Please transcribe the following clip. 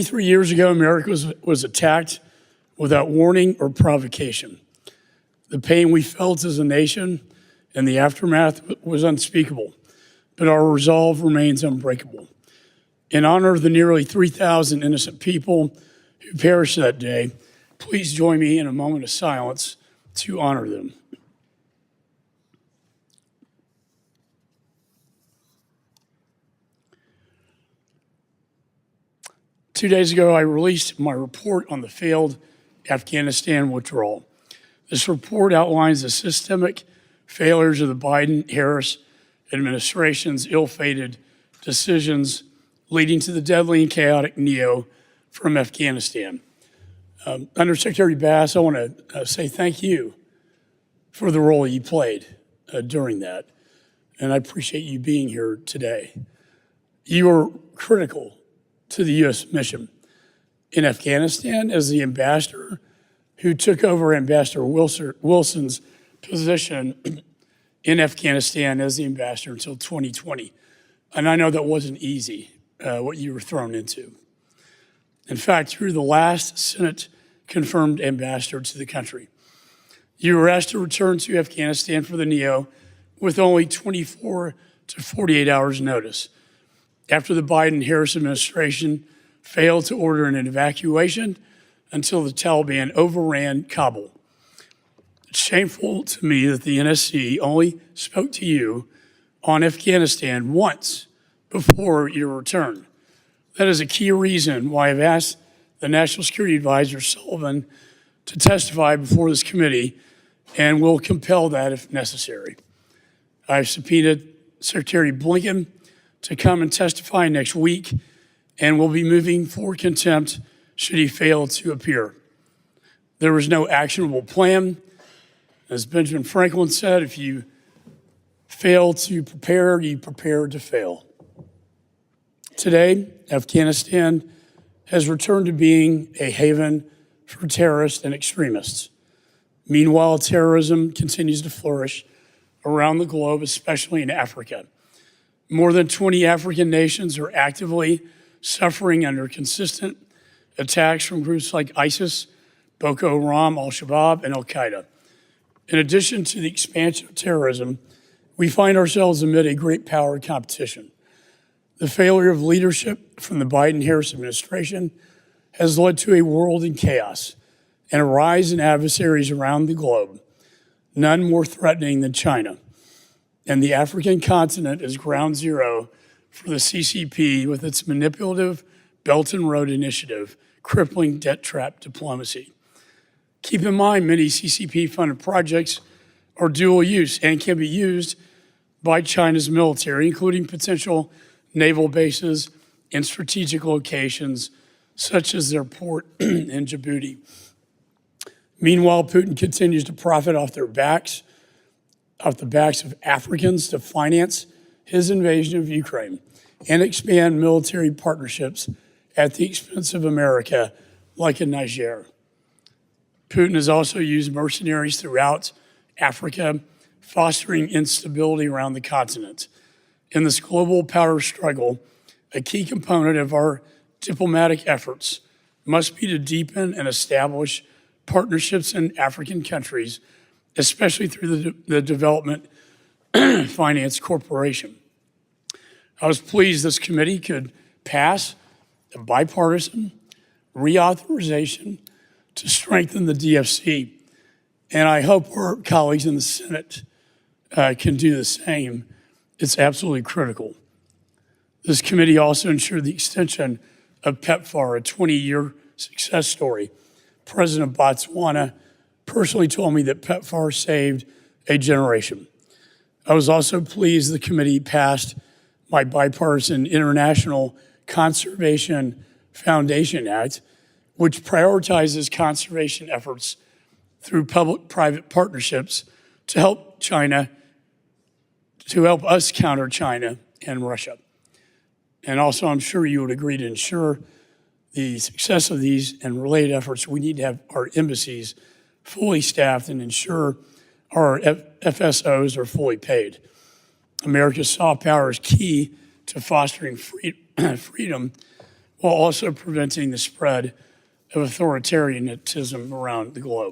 3 years ago, America was attacked without warning or provocation. The pain we felt as a nation and the aftermath was unspeakable, but our resolve remains unbreakable. In honor of the nearly 3,000 innocent people who perished that day, please join me in a moment of silence to honor them. Two days ago, I released my report on the failed Afghanistan withdrawal. This report outlines the systemic failures of the Biden-Harris administration's ill-fated decisions leading to the deadly and chaotic neo from Afghanistan. Undersecretary Bass, I want to say thank you for the role you played during that, and I appreciate you being here today. You were critical to the U.S. mission in Afghanistan as the ambassador who took over Ambassador Wilson's position in Afghanistan as the ambassador until 2020. And I know that wasn't easy, what you were thrown into. In fact, you were the last Senate-confirmed ambassador to the country. You were asked to return to Afghanistan for the NEO with only 24 to 48 hours notice, after the Biden-Harris administration failed to order an evacuation until the Taliban overran Kabul. It's shameful to me that the NSC only spoke to you on Afghanistan once before your return. That is a key reason why I've asked the National Security Advisor, Sullivan, to testify before this committee and will compel that if necessary. I've subpoenaed Secretary Blinken to come and testify next week, and will be moving for contempt should he fail to appear. There was no actionable plan. As Benjamin Franklin said, if you fail to prepare, you prepare to fail. Today, Afghanistan has returned to being a haven for terrorists and extremists. Meanwhile, terrorism continues to flourish around the globe, especially in Africa. More than 20 African nations are actively suffering under consistent attacks from groups like ISIS, Boko Haram, Al-Shabaab, and Al-Qaeda. In addition to the expansion of terrorism, we find ourselves amid a great power competition. The failure of leadership from the Biden-Harris administration has led to a world in chaos and a rise in adversaries around the globe, none more threatening than China. And the African continent is ground zero for the CCP with its manipulative Belt and Road Initiative, crippling debt trap diplomacy. Keep in mind, many CCP-funded projects are dual use and can be used by China's military, including potential naval bases in strategic locations, such as their port in Djibouti. Meanwhile, Putin continues to profit off the backs of Africans to finance his invasion of Ukraine and expand military partnerships at the expense of America, like in Niger. Putin has also used mercenaries throughout Africa, fostering instability around the continent. In this global power struggle, a key component of our diplomatic efforts must be to deepen and establish partnerships in African countries, especially through the Development Finance Corporation. I was pleased this committee could pass a bipartisan reauthorization to strengthen the DFC, and I hope our colleagues in the Senate can do the same. It's absolutely critical. This committee also ensured the extension of PEPFAR, a 20-year success story. President of Botswana personally told me that PEPFAR saved a generation. I was also pleased the committee passed my bipartisan International Conservation Foundation Act, which prioritizes conservation efforts through public-private partnerships to help us counter China and Russia. And also, I'm sure you would agree, to ensure the success of these and related efforts, we need to have our embassies fully staffed and ensure our FSOs are fully paid. America's soft power is key to fostering freedom while also preventing the spread of authoritarianism around the globe.